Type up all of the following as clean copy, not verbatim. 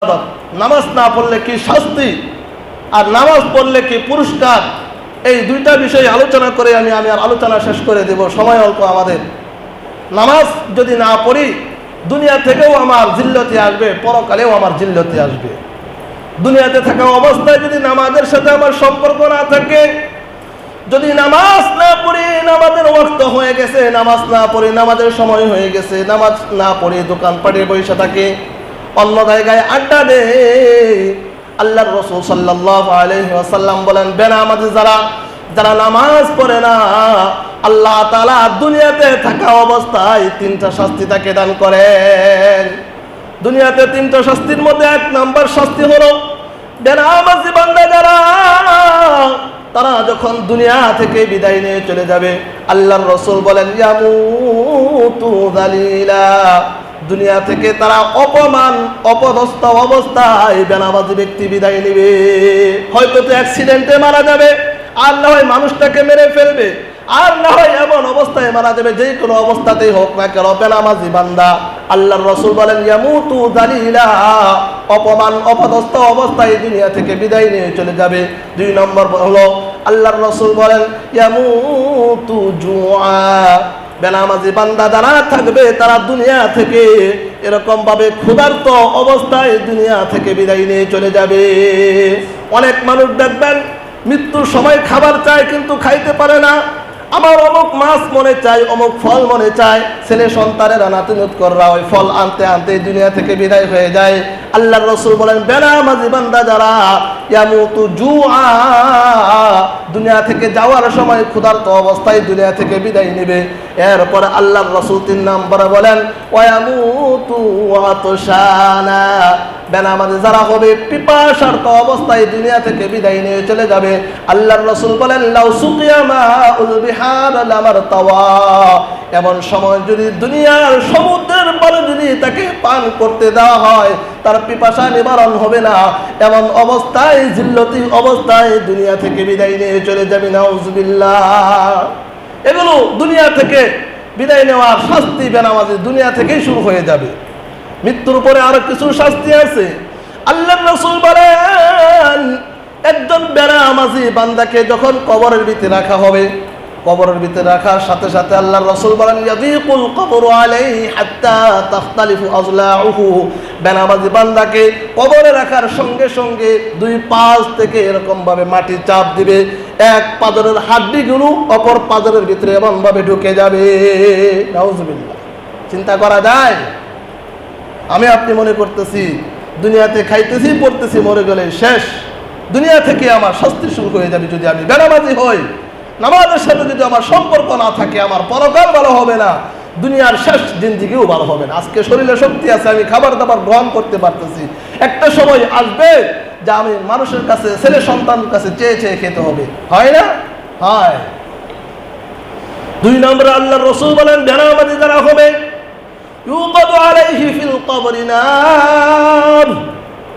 নামাজ না পড়লে কি শাস্তি আর নামাজ পড়লে কি পুরস্কার, এই দুইটা বিষয় আলোচনা করে আমি আর আলোচনা শেষ করে দেব, সময় অল্প আমাদের। নামাজ যদি না পড়ি দুনিয়া থেকেও আমার জিল্লতি আসবে, পরকালেও আমার জিল্লতি আসবে। দুনিয়াতে থাকা অবস্থায় যদি নামাজের সাথে আমার সম্পর্ক না থাকে, যদি নামাজ না পড়ি, নামাজের ওয়াক্ত হয়ে গেছে, নামাজ না পড়ি, নামাজের সময় হয়ে গেছে, নামাজ না পড়ি দোকানপাটে বসে থাকে, অন্য জায়গায় আড্ডা দে, আল্লাহর রাসূল সাল্লাল্লাহু আলাইহি ওয়াসাল্লাম বলেন, বেনামাজি যারা নামাজ পড়ে না, আল্লাহ তাআলা দুনিয়াতে থাকা অবস্থায় তিনটা শাস্তি তাকে দান করেন। দুনিয়াতে তিনটা শাস্তির মধ্যে এক নাম্বার শাস্তি হলো বেনামাজি বান্দা যারা, তারা যখন দুনিয়া থেকে বিদায় নিয়ে চলে যাবে, আল্লাহর রাসূল বলেন ইয়ামুতু যালিলা, দুনিয়া থেকে তারা অপমান অপদস্থ অবস্থায় বেনামাজি ব্যক্তি বিদায় নেবে। হয়তো তো অ্যাক্সিডেন্টে মারা যাবে, আর না হয় মানুষটাকে মেরে ফেলবে, আর না হয় এমন অবস্থায় মারা যাবে, যে কোনো অবস্থাতেই হোক না কেন বেনামাজি বান্দা, আল্লাহর রাসূল বলেন ইয়ামুতু যালিলা, অপমান অপদস্থ অবস্থায় দুনিয়া থেকে বিদায় নিয়ে চলে যাবে। দুই নম্বর হলো আল্লাহর রাসূল বলেন ইয়ামুতু জুআ, বেনামাজি বান্দা যারা থাকবে তারা দুনিয়া থেকে এরকম ভাবে ক্ষুধার্ত অবস্থায় দুনিয়া থেকে বিদায় নিয়ে চলে যাবে। অনেক মানুষ দেখবেন মৃত্যুর সময় খাবার চায় কিন্তু খাইতে পারে না, আমার অমুক মাছ মনে চাই, অমুক ফল মনে চায়, ছেলে সন্তানেরা নাতিনুতকররা ওই ফল আনতে আনতে দুনিয়া থেকে বিদায় হয়ে যায়। আল্লাহর রাসূল বলেন বেনামাজি বান্দা যারা ইয়ামুতু জুআ, দুনিয়া থেকে যাওয়ার সময় ক্ষুধার্ত অবস্থায় দুনিয়া থেকে বিদায় নেবে। এরপর আল্লাহর রাসূল 3 নম্বরে বলেন ওয়ায়ামুতু আতশানা, বেনামাজি যারা হবে পিপাসার্ত অবস্থায় দুনিয়া থেকে বিদায় নিয়ে চলে যাবে। আল্লাহর রাসূল বলেন লাউ সুকিয়া মাউল বিহার লামারতাওয়া, এমন সময় যদি দুনিয়ার সমুদ্রের পানি যদি তাকে পান করতে দেওয়া হয়, তার পিপাসা নিবারণ হবে না, এমন অবস্থায় জিল্লতি অবস্থায় দুনিয়া থেকে বিদায় নিয়ে চলে যাবে। নাউজুবিল্লাহ। এগুলো দুনিয়া থেকে বিদায় নেওয়ার শাস্তি বেনামাজি দুনিয়া থেকেই শুরু হয়ে যাবে। মৃত্যুর পরে আরো কিছু শাস্তি আছে। আল্লাহর রাসূল বলেন একজন বেনামাজি বান্দাকে যখন কবরের ভিতরে রাখা হবে, কবরের ভিতরে রাখার সাথে সাথে আল্লাহর রাসূল বলেন ইয়াযীকুল কবরু আলাইহি হাত্তা তাখতালিফু আযলাউহু, বেনামাজি বান্দাকে কবরে রাখার সঙ্গে সঙ্গে দুই পাশ থেকে এরকম ভাবে মাটি চাপ দিবে, এক পাজরের হাড্ডিগুলো অপর পাজরের ভিতরে এমন ভাবে ঢুকে যাবে। নাউজুবিল্লাহ। চিন্তা করা যায়? আমি আপনি মনে করতেছি দুনিয়াতে খাইতেছি পড়তেছি, মরে গেলে শেষ, দুনিয়া থেকে আমার শাস্তি শুরু হয়ে যাবে। যদি আমি বেনামাজি হই, নামাজের সাথে যদি আমার সম্পর্ক না থাকে, আমার পরকাল ভালো হবে না, দুনিয়ার শেষ জিন্দেগিও ভালো হবে না। আজকে শরীরে শক্তি আছে, আমি খাবার দাবার গ্রহণ করতে পারতেছি, একটা সময় আসবে যা আমি মানুষের কাছে, ছেলে সন্তানের কাছে চেয়ে চেয়ে খেতে হবে, হয় না? হয়। 2 নম্বরে আল্লাহর রাসূল বলেন বেনামাজি যারা হবে ইউকাদু আলাইহি ফিল কবরি নার,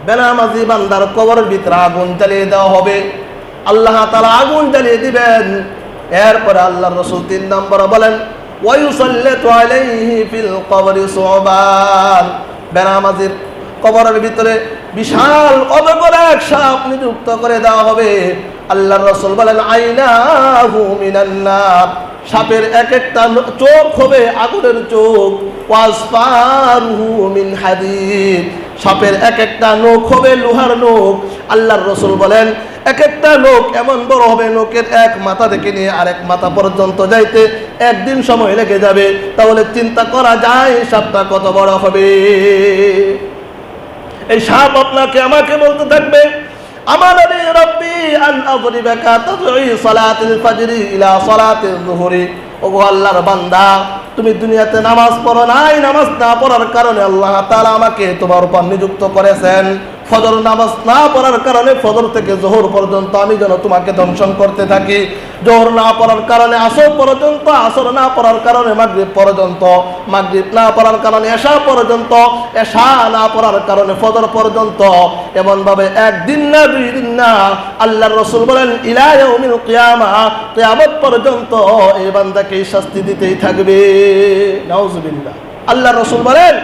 বেনামাজি বান্দার কবরের ভিতরে আগুন জ্বালিয়ে দেওয়া হবে, আল্লাহ তাআলা আগুন জ্বালিয়ে দিবেন। এরপরে আল্লাহর রাসূল 3 নম্বরে বলেন ওয়ায়ুসাল্লাতু আলাইহি ফিল কবরি সুবান, বেনামাজির কবরের ভিতরে বিশাল অজগর এক সাপ নিযুক্ত করে দেওয়া হবে। আল্লাহর রাসূল বলেন আইনাহু মিনান নার, সাপের এক একটা চোখ হবে আগুনের চোখ, ওয়াসফারুহু মিন হাদিদ, সাপের এক একটা নখ হবে লোহার নখ। আল্লাহর রাসূল বলেন এক একটা নখ এমন বড় হবে, নখের এক মাথা থেকে নিয়ে আরেক মাথা পর্যন্ত যাইতে একদিন সময় লেগে যাবে। তাহলে চিন্তা করা যায় সাপটা কত বড় হবে। এই সাপ আপনাকে আমাকে বলতে থাকবে আমানানি রাব্বি আন আযরিবাকা তাদঈ সালাতিল ফাজরি ইলা সালাতিল যুহরি, ওগো আল্লাহর বান্দা তুমি দুনিয়াতে নামাজ পড়ো নাই, নামাজ না পড়ার কারণে আল্লাহ তাআলা আমাকে তোমার উপর নিযুক্ত করেছেন ফজর নামাজ না পড়ার কারণে ফজর থেকে যোহর পর্যন্ত আমি যেন তোমাকে দংশন করতে থাকি, যোহর না পড়ার কারণে আসর পর্যন্ত, আসর না পড়ার কারণে মাগরিব পর্যন্ত, মাগরিব না পড়ার কারণে এশা পর্যন্ত, এশা না পড়ার কারণে ফজর পর্যন্ত, এমন ভাবে একদিন না 2 দিন না, আল্লাহর রাসূল বলেন ইলা ইয়াউমিল কিয়ামাহ, কিয়ামত পর্যন্ত এই বান্দাকে শাস্তি দিতেই থাকবে। নাউজুবিল্লাহ। আল্লাহর রাসূল বলেন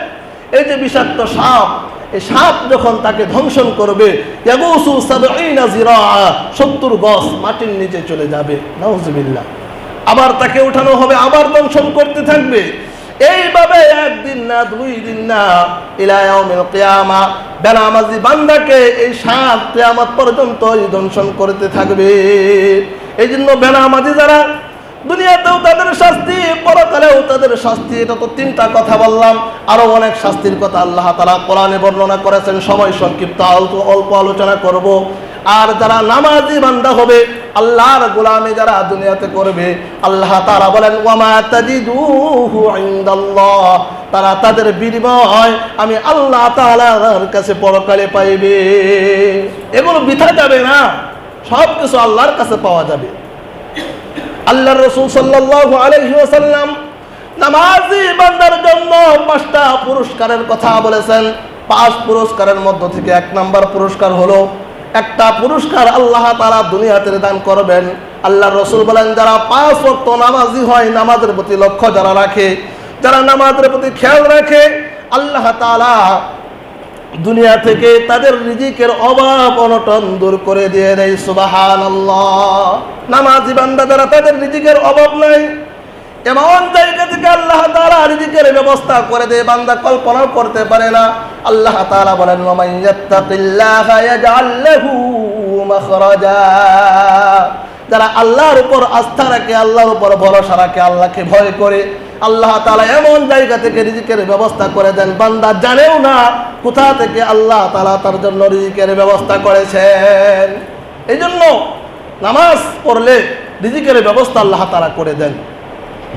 এই যে বিষাক্ত সাপ, এই সাপ যখন তাকে ধ্বংসন করবে 70 গজ মাটির নিচে চলে যাবে, নাউজুবিল্লাহ। আবার তাকে উঠানো হবে, আবার দংশন করতে থাকবে। এইভাবে একদিন না, 2 দিন না, ইলা ইয়াউমিল কিয়ামা বেনামাজি বান্দাকে এই সাপ কিয়ামত পর্যন্ত দংশন করতে থাকবে। এই জন্য বেনামাজি যারা দুনিয়াতেও তাদের শাস্তি, পরকালেও তাদের শাস্তি। এটা তো 3টা কথা বললাম, আরো অনেক শাস্তির কথা আল্লাহ তাআলা কোরআনে বর্ণনা করেছেন। সময় সংক্ষিপ্ত, অল্প আলোচনা করব। আর যারা নামাজি বান্দা হবে, আল্লাহর গোলামি যারা দুনিয়াতে করবে, আল্লাহ তাআলা বলেন ওয়ামা তাজিদুহু ইনদাল্লাহ, তারা তাদের বিনিময় আমি আল্লাহ তাআলার কাছে পরকালে পাইবে। এগুলো বৃথা যাবে না, সব কিছু আল্লাহর কাছে পাওয়া যাবে। আল্লাহর রাসূল সাল্লাল্লাহু আলাইহি ওয়াসাল্লাম নামাজি বান্দার জন্য 5টা পুরস্কারের কথা বলেছেন। 5 পুরস্কারের মধ্য থেকে 1 নাম্বার পুরস্কার হলো, একটা পুরস্কার আল্লাহ তাআলা দুনিয়াতে দান করবেন। আল্লাহর রাসূল বলেন যারা 5 ওয়াক্ত নামাজি হয়, নামাজের প্রতি লক্ষ্য যারা রাখে, যারা নামাজের প্রতি খেয়াল রাখে, আল্লাহ তাআলা দুনিয়া থেকে তাদের রিজিকের অভাব অনটন দূর করে দিয়ে দেয়। সুবহানাল্লাহ। নামাজি বান্দা যারা তাদের রিজিকের অভাব নাই, এমন জায়গা থেকে আল্লাহ তাআলা রিজিকের ব্যবস্থা করে দেয় বান্দা কল্পনা করতে পারে না। আল্লাহ তাআলা বলেন ওয়া মান ইয়াত্তাকিল্লাহা ইয়াজআল লাহু মাখরাজা, যারা আল্লাহর উপর আস্থা রাখে, আল্লাহর উপর ভরসা রাখে, আল্লাহকে ভয় করে, আল্লাহ তাআলা এমন জায়গা থেকে রিজিকের ব্যবস্থা করে দেন বান্দা জানেও না কোথা থেকে আল্লাহ তাআলা তার জন্য রিজিকের ব্যবস্থা করেছেন। এই জন্য নামাজ পড়লে রিজিকের ব্যবস্থা আল্লাহ তাআলা করে দেন।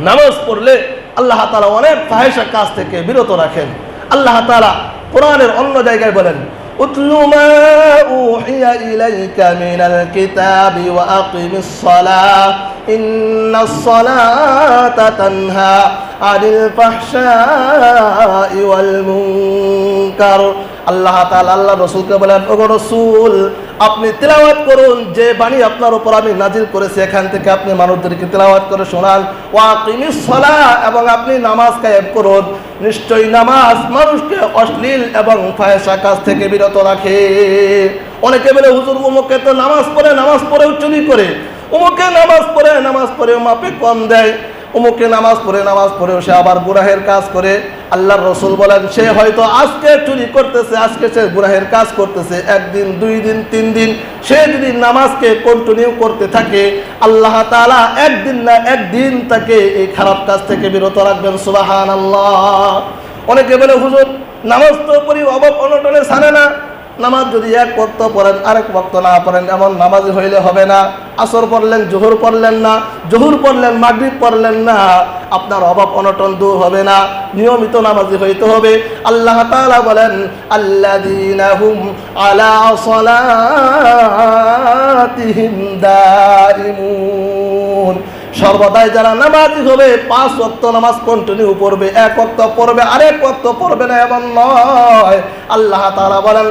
নামাজ পড়লে আল্লাহ তাআলা অনেক ফাহিশা কাজ থেকে বিরত রাখেন। আল্লাহ তাআলা কোরআনের অন্য জায়গায় বলেন উতলু মা উহিয়া ইলাইকা মিনাল কিতাবি ওয়া আকিমিস সালাহ ইন্নাস সালাতা তানহা আনিল ফাহশাই ওয়াল মুনকার। আল্লাহ তাআলা আল্লাহর রাসূলকে বলেন ওগো রাসূল, আপনি তিলাওয়াত করুন যে বাণী আপনার উপর আমি নাজিল করেছি, এখান থেকে আপনি মানুষদেরকে তিলাওয়াত করে শোনান। ওয়া আকিমিস সালাহ, এবং আপনি নামাজ কায়েম করুন। নিশ্চয়ই নামাজ মানুষকে অশ্লীল এবং ফাহিশা কাজ থেকে বিরত রাখে। অনেকে বলে হুজুর অমুকে তো নামাজ পড়েও চুরি করে, অমুকে নামাজ পড়েও মাপে কম দেয়, অমুকে নামাজ পড়েও সে আবার গুনাহের কাজ করে। আল্লাহর রাসূল বলেন সে হয়তো আজকে চুরি করতেছে, আজকে সে গুনাহের কাজ করতেছে, 1 দিন 2 দিন 3 দিন সে যদি নামাজকে কন্টিনিউ করতে থাকে, আল্লাহ তাআলা 1 দিন না 1 দিন তাকে এই খারাপ কাজ থেকে বিরত রাখবেন। সুবহানাল্লাহ। অনেকে বলে হুজুর নামাজ তো পড়ি, অভাব অনটনে ছাড়ে না। নামাজ যদি 1 ওয়াক্ত পড়েন, আরেক ওয়াক্ত না পড়েন, এমন নামাজি হইলে হবে না। আসর পড়লেন, জোহর পড়লেন না, জোহর পড়লেন, মাগরিব পড়লেন না, আপনার অভাব অনটন দূর হবে না। নিয়মিত নামাজি হইতে হবে। আল্লাহ তাআলা বলেন আল্লাযীনা হুম আলা সালাতিহিম দাইমুন, সর্বদাই যারা নামাজি হবে 5 ওয়াক্ত নামাজ কন্টিনিউ পড়বে, 1 ওয়াক্ত পড়বে, আরেক ওয়াক্ত পড়বে না, এমন নয়। আল্লাহ তাআলা বলেন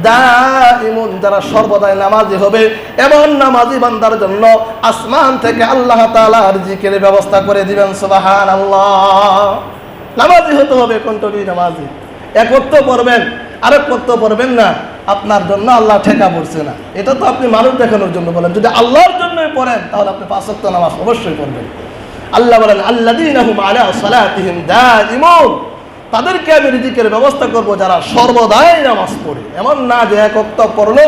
দাইমুন, যারা সর্বদাই নামাজি হবে এমন নামাজি বান্দার জন্য আসমান থেকে আল্লাহ তাআলা রিজিকের ব্যবস্থা করে দিবেন। সুবহানাল্লাহ। নামাজি হতে হবে, কন্টিনিউ নামাজি। 1 ওয়াক্ত পড়বেন, আরেক ওয়াক্ত পড়বেন না, আপনার জন্য আল্লাহ ঠেকা পড়ছে না। এটা তো আপনি মানুষ দেখানোর জন্য বলেন। যদি আল্লাহর জন্যই পড়েন তাহলে আপনি 5 ওয়াক্ত নামাজ অবশ্যই পড়বেন। আল্লাহ বলেন আল্লাযীনা হুম আলা সালাতিহিম দাইমুন, তাদেরকে আমি রিজিকের ব্যবস্থা করব যারা সর্বদাই নামাজ পড়ে। এমন না যে 1 ওয়াক্ত পড়লো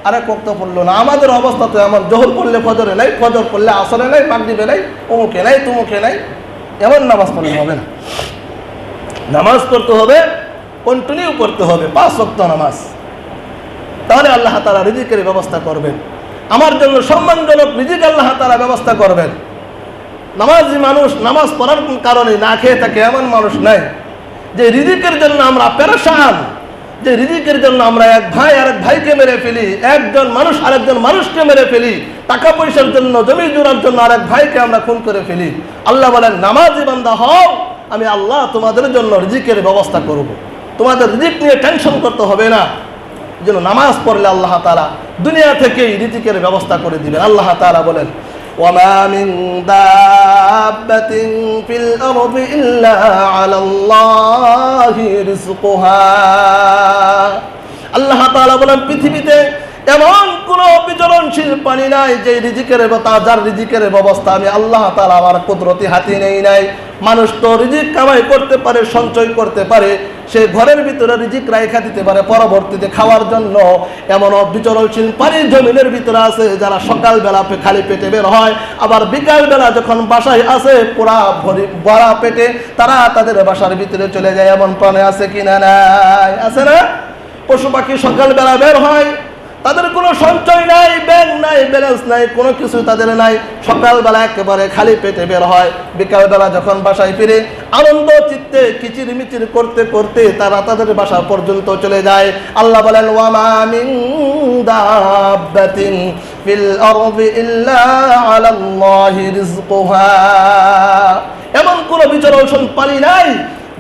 আরেক ওয়াক্ত পড়লো না। আমাদের অবস্থা তো এমন, জোহর পড়লে ফজরে নাই, ফজর পড়লে আসরে নাই, মাগরিবে নাই, অমুকে নাই, তুমুকে নাই, এমন নামাজ পড়লে হবে না। নামাজ পড়তে হবে, কন্টিনিউ করতে হবে 5 ওয়াক্ত নামাজ। তাহলে আল্লাহ তাআলা রিজিকের ব্যবস্থা করবেন। আমার জন্য সম্মানজনক রিজিক আল্লাহ তাআলা ব্যবস্থা করবেন। নামাজি মানুষ নামাজ পড়ার কারণে না খেয়ে থাকে এমন মানুষ নাই। যে রিজিকের জন্য আমরা পেরেশান, যে রিজিকের জন্য আমরা এক ভাই আরেক ভাইকে মেরে ফেলি, একজন মানুষ আরেকজন মানুষকে মেরে ফেলি, টাকা পয়সার জন্য, জমি জোড়ার জন্য আরেক ভাইকে আমরা খুন করে ফেলি। আল্লাহ বলেন নামাজি বান্দা হও, আমি আল্লাহ তোমাদের জন্য রিজিকের ব্যবস্থা করব। তোমাদের রিজিক নিয়ে টেনশন করতে হবে না। যেন নামাজ পড়লে আল্লাহ তাআলা দুনিয়া থেকেই রিজিকের ব্যবস্থা করে দিবেন। আল্লাহ তাআলা বলেন ওয়ামা মিন দাব্বাতিন ফিল আরদি ইল্লা আলাল্লাহি রিজকুহা। আল্লাহ তাআলা বলেন পৃথিবীতে এমন কোন বিচরণশীল প্রাণী নাই যে রিজিকের যার রিজিকের ব্যবস্থা আমি আল্লাহ তাআলা আমার কুদরতি হাতে নেই নাই। মানুষ তো রিজিক কামাই করতে পারে, সঞ্চয় করতে পারে, সে ঘরের ভিতরে রিজিক রাইখা দিতে পারে পরবর্তীতে খাওয়ার জন্য। এমন বিচরণশীল প্রাণী জমিনের ভিতরে আছে যারা সকালবেলা খালি পেটে বের হয়, আবার বিকালবেলা যখন বাসায় আসে পুরা ভরা পেটে তারা তাদের বাসার ভিতরে চলে যায়। এমন প্রাণী আছে কিনা? নাই, আছে না? পশু পাখি সকালবেলা বের হয়, তাদের কোনো সঞ্চয় নাই, ব্যাংক নাই, ব্যালেন্স নাই, কোনো কিছু তাদের নাই। সকালবেলা একেবারে খালি পেটে বের হয়, বিকালবেলা যখন বাসায় ফিরে আনন্দ চিত্তে কিচির মিচির করতে করতে তারা তাদের বাসা পর্যন্ত চলে যায়। আল্লাহ বলেন ওয়ামা মিন দাব্বাতিন ফিল আরদি ইল্লা আলাল্লাহি রিজকুহা। এমন কোন বিচরণশীল প্রাণী নাই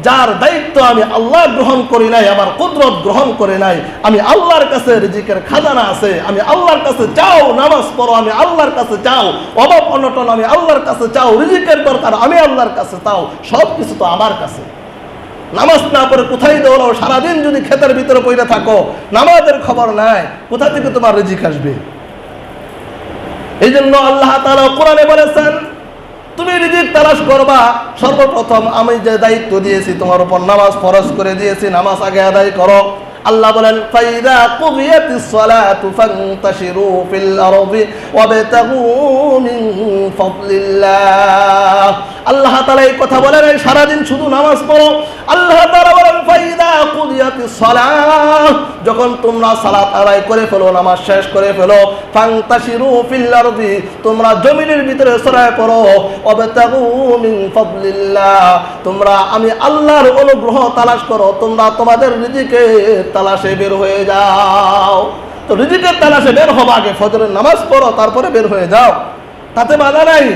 যার দায়িত্ব আমি আল্লাহ গ্রহণ করি নাই, আমার কুদরত গ্রহণ করে নাই। আমি আল্লাহর কাছে রিজিকের খাজানা আছে, আমি আল্লাহর কাছে চাও, নামাজ পড়ো আমি আল্লাহর কাছে চাও, অভাব অনটন আমি আল্লাহর কাছে চাও, রিজিকের দরকার আমি আল্লাহর কাছে চাও, সব কিছু তো আমার কাছে। নামাজ না পড়ে কোথায় দৌড়াও, সারাদিন যদি ক্ষেতের ভিতরে পড়ে থাকো, নামাজের খবর নাই, কোথা থেকে তোমার রিজিক আসবে? এই জন্য আল্লাহ তাআলা কোরআনে বলেছেন তুমি রিজিক তালাশ করবা, সর্বপ্রথম আমি যে দায়িত্ব দিয়েছি তোমার উপর, নামাজ ফরজ করে দিয়েছি, নামাজ আগে আদায় করো। আল্লাহ বলেন ফাইদা কুদিয়াতিস সালাতু ফান্তাশিরু ফিল আরদি ওয়াবতাগু মিন ফাদলিল্লাহ। আল্লাহ তাআলা এই কথা বলেন সারা দিন শুধু নামাজ পড়ো। আল্লাহ তাআলা বলেন ফাইদা কুদিয়াতিস সালাহ, যখন তোমরা সালাত আদায় করে ফেলো, নামাজ শেষ করে ফেলো, ফান্তাশিরু ফিল আরদি, তোমরা জমিনের ভিতরে ছড়ায় পড়ো, ওয়াবতাগু মিন ফাদলিল্লাহ, তোমরা আমি আল্লাহর অনুগ্রহ তালাশ করো, তোমরা তোমাদের রিজিকের তালাশে বের হয়ে যাও। তো রিজিকের তালাশে বের হবা, আগে ফজরের নামাজ পড়ো, তারপরে বের হয়ে যাও, তাতে বাধা নাই।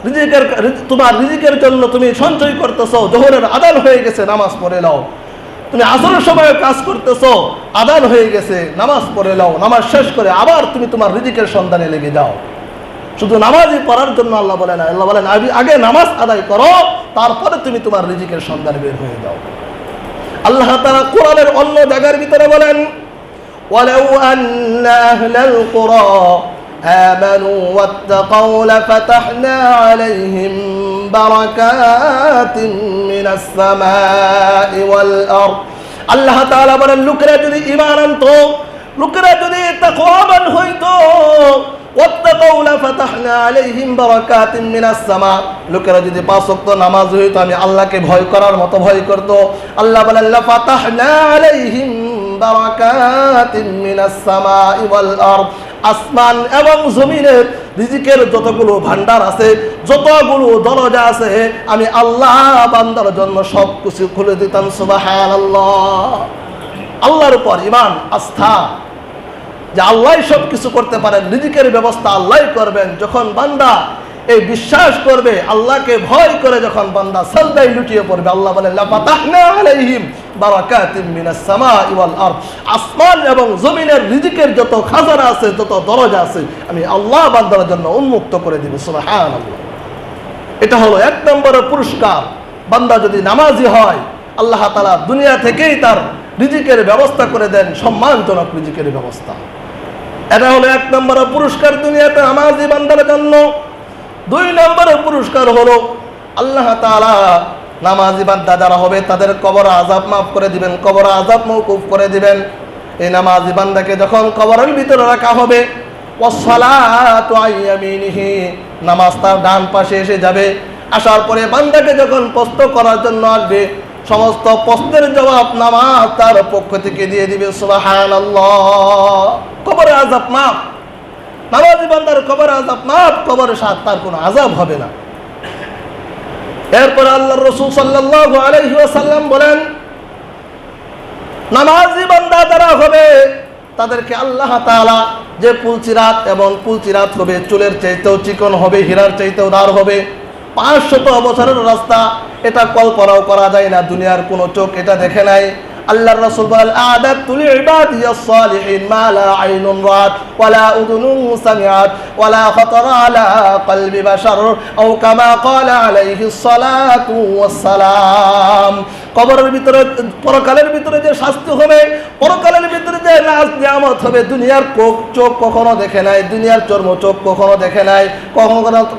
রিজিকের তোমার রিজিকের জন্য তুমি সঞ্চয় করতেছো, জোহরের আদান হয়ে গেছে, নামাজ পড়ে নাও। তুমি আসরের সময় কাজ করতেছো, আদান হয়ে গেছে, নামাজ পড়ে নাও, নামাজ শেষ করে আবার তুমি তোমার রিজিকের সন্ধানে লেগে যাও। শুধু নামাজই পড়ার জন্য আল্লাহ বলে না, আল্লাহ বলেন আগে নামাজ আদায় করো, তারপরে তুমি তোমার রিজিকের সন্ধানে বের হয়ে যাও। আল্লাহ তাআলা কোরআনের অন্য জায়গার ভিতরে বলেন ওয়ালাউ আন্না আহলাল কুরা আমানু ওয়াত্তাকাউ লাফাতাহনা আলাইহিম বারাকাতিন মিনাস সামাই ওয়াল আরদ। আল্লাহ তাআলা বলেন লোকেরা যদি ঈমান আনতো, লোকেরা যদি তাকওয়াবান হইতো, ওয়াত্তাকাউ লাফাতাহনা আলাইহিম বারাকাতিন মিনাস সামা, লোকেরা যদি পাঁচ ওয়াক্ত নামাজ হইতো, আমি আল্লাহকে ভয় করার মতো ভয় করত, আল্লাহ বলেন লাফাতাহনা আলাইহিম বারাকাতিন মিনাস সামাই ওয়াল আরদ, আসমান এবং জমিনের রিজিকের যতগুলো ভান্ডার আছে, যতগুলো দরজা আছে, আমি আল্লাহ বান্দার জন্য সব কিছু খুলে দিতাম। সুবহানাল্লাহ। আল্লাহর উপর ঈমান, আস্থা যে আল্লাহ সব কিছু করতে পারেন, রিজিকের ব্যবস্থা আল্লাহ করবেন। যখন বান্দা এই বিশ্বাস করবে, আল্লাহকে ভয় করে যখন বান্দা সাজদায় লুটিয়ে পড়বে, আল্লাহ বলেন লাফাতাহনা আলাইহিম বারাকাতিন মিনাস সামাই ওয়াল আরদ, আসমান এবং জমিনের রিজিকের যত খাজানা আছে, যত দরজা আছে, আমি আল্লাহ বান্দার জন্য উন্মুক্ত করে দিব। সুবহানাল্লাহ। এটা হলো এক নম্বরের পুরস্কার। বান্দা যদি নামাজি হয়, আল্লাহ তাআলা দুনিয়া থেকেই তার রিজিকের ব্যবস্থা করে দেন, সম্মানজনক রিজিকের ব্যবস্থা। এটা হলো এক নম্বরের পুরস্কার দুনিয়াতে নামাজি বান্দার জন্য। দুই নম্বরের পুরস্কার হলো আল্লাহ তাআলা নামাজি বান্দা যারা হবে তাদের কবর আযাব মাফ করে দিবেন, কবর আযাব মওকুফ করে দিবেন। এই নামাজি বান্দাকে যখন কবরের ভিতরে রাখা হবে, ওয়াসসালাতু আইয়ামিনিহি, নামাজ তার ডান পাশে এসে যাবে। আসার পরে বান্দাকে যখন প্রশ্ন করার জন্য আসবে, সমস্ত প্রশ্নের জবাব নামাজ তার পক্ষ থেকে দিয়ে দিবে। সুবহানাল্লাহ। কবরে আযাব মাফ, নামাজি বান্দার কবরে আযাব মাফ, কবরে তার কোনো আযাব হবে না। এরপর আল্লাহর রাসূল সাল্লাল্লাহু আলাইহি ওয়াসাল্লাম বলেন নামাজি বান্দা যারা হবে তাদেরকে আল্লাহ তাআলা যে পুলচিরাত, এবং পুলচিরাত হবে চুলের চাইতেও চিকন হবে, হীরার চাইতেও দার হবে, 500 বছরের রাস্তা, এটা কল্পনাও করা যায় না, দুনিয়ার কোনো চোখ এটা দেখে নাই। আল্লাহর রাসূল বলেন আদাতু লিইবাদিয়াস সালিহিন মা লা আইনুন রাত ওয়ালা উযুনুন সামিআত ওয়ালা খাতারা আলা কলবি বাশার আও কামা ক্বালা আলাইহিস সালাতু ওয়াস সালাম। কবরের ভিতরে পরকালের ভিতরে যে শাস্তি হবে, পরকালের ভিতরে যে নাজ নিয়ামত হবে, দুনিয়ার চোখ কখনো দেখে নাই, দুনিয়ার চর্ম চোখ কখনো দেখে নাই,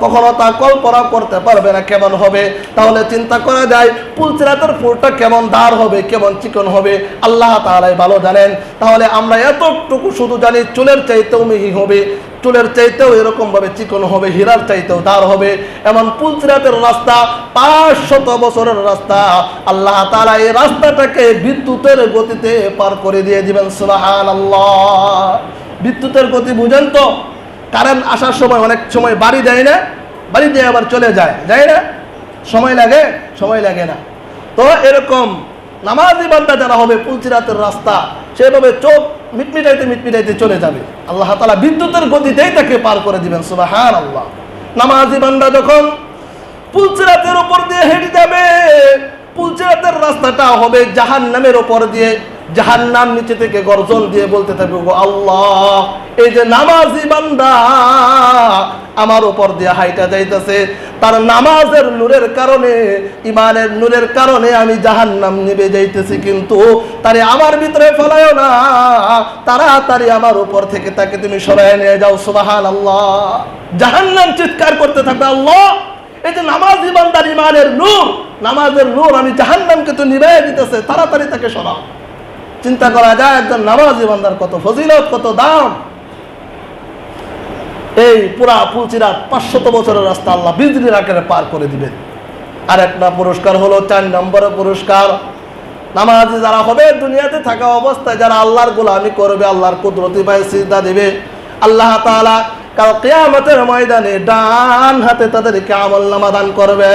কখনো তা কল্পনা করতে পারবে না কেমন হবে। তাহলে চিন্তা করা যায় পুলসিরাতের ফুলটা কেমন ধার হবে, কেমন চিকন হবে, আল্লাহ তাআলাই ভালো জানেন। তাহলে আমরা এতটুকু শুধু জানি চুলের চাইতেও মিহি হবে, চুলের চাইতেও এরকম ভাবে চিকন হবে, হীরার চাইতেও ধার হবে। এমন পুলসিরাতের রাস্তা 500 বছরের রাস্তা, আল্লাহ তাআলা এই রাস্তাটাকে বিদ্যুতের গতিতে পার করে দিয়ে দিবেন। সুবহানাল্লাহ। বিদ্যুতের গতি বুঝেন তো? কারেন্ট আসার সময় অনেক সময় বাড়ি দেয় না, বাড়ি দিয়ে আবার চলে যায়, যায় না? সময় লাগে? সময় লাগে না। তো এরকম নামাজি বান্দা যারা হবে পুলসিরাতের রাস্তা সেভাবে চোখ মিটমিটাইতে চলে যাবে। আল্লাহ তাআলা বিদ্যুতের গতিতেই তাকে পার করে দিবেন। সুবহানাল্লাহ। নামাজি বান্দা যখন পুলসিরাতের উপর দিয়ে হেঁটে যাবে, পুলসিরাতের রাস্তাটা হবে জাহান্নামের উপর দিয়ে, জাহান্নাম নিচে থেকে গর্জন দিয়ে বলতে থাকবে, গো আল্লাহ, এই যে নামাজি বান্দা আমার উপর দিয়ে হাইটা যাইতেছে, তার নামাজের নূরের কারণে, ইমানের নূরের কারণে আমি জাহান্নাম নিবে যাইতেছি, কিন্তু তারে আমার ভিতরে ফেলায়ও না, তাড়াতাড়ি আমার উপর থেকে তাকে তুমি সরায় নিয়ে যাও। সুবহানাল্লাহ। জাহান্নাম চিৎকার করতে থাকবে, আল্লাহ, এই যে নামাজি বান্দার ইমানের নূর, নামাজের নূর আমি জাহান্নামকে তো নিভাইয়া দিতেছে, তাড়াতাড়ি তাকে সরাও। চিন্তা করা যায় একজন নামাজি বান্দার কত ফজিলত, কত দাম। এই পুরা পুলসিরাত 500 বছরের রাস্তা আল্লাহ বিজলির আকারে পার করে দিবেন। আর একটা পুরস্কার হলো 4 নম্বরের পুরস্কার, নামাজি যারা হবে দুনিয়াতে থাকা অবস্থায় যারা আল্লাহর গোলামি করবে, আল্লাহর কুদরতি পায়ে সিজদা দিবে, আল্লাহ তাআলা কাল কিয়ামতের ময়দানে ডান হাতে তাদেরকে আমলনামা দান করবে।